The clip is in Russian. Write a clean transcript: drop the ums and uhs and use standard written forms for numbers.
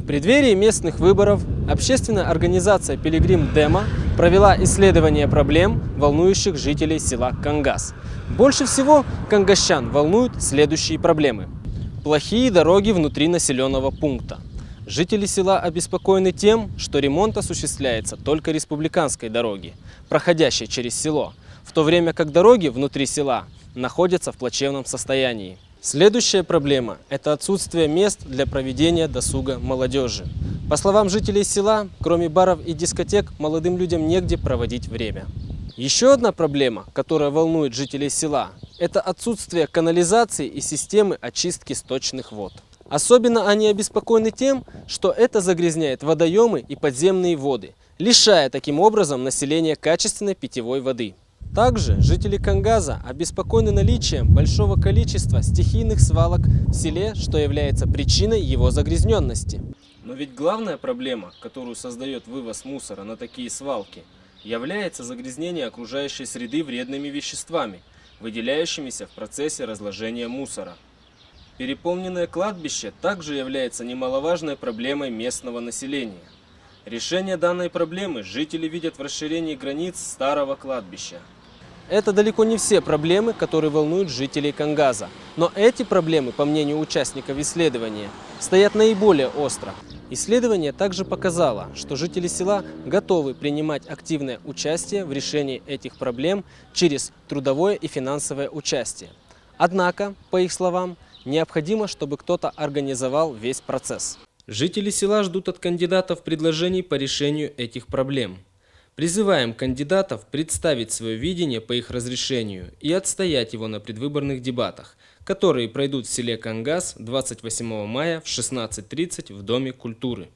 В преддверии местных выборов общественная организация «Пилигрим Демо» провела исследование проблем, волнующих жителей села Кангас. Больше всего кангасчан волнуют следующие проблемы. Плохие дороги внутри населенного пункта. Жители села обеспокоены тем, что ремонт осуществляется только республиканской дороги, проходящей через село, в то время как дороги внутри села находятся в плачевном состоянии. Следующая проблема – это отсутствие мест для проведения досуга молодежи. По словам жителей села, кроме баров и дискотек, молодым людям негде проводить время. Еще одна проблема, которая волнует жителей села – это отсутствие канализации и системы очистки сточных вод. Особенно они обеспокоены тем, что это загрязняет водоемы и подземные воды, лишая таким образом населения качественной питьевой воды. Также жители Кангаза обеспокоены наличием большого количества стихийных свалок в селе, что является причиной его загрязненности. Но ведь главная проблема, которую создает вывоз мусора на такие свалки, является загрязнение окружающей среды вредными веществами, выделяющимися в процессе разложения мусора. Переполненное кладбище также является немаловажной проблемой местного населения. Решение данной проблемы жители видят в расширении границ старого кладбища. Это далеко не все проблемы, которые волнуют жителей Кангаза. Но эти проблемы, по мнению участников исследования, стоят наиболее остро. Исследование также показало, что жители села готовы принимать активное участие в решении этих проблем через трудовое и финансовое участие. Однако, по их словам, необходимо, чтобы кто-то организовал весь процесс. Жители села ждут от кандидатов предложений по решению этих проблем. Призываем кандидатов представить свое видение по их разрешению и отстоять его на предвыборных дебатах, которые пройдут в селе Кангас 28 мая в 16:30 в Доме культуры.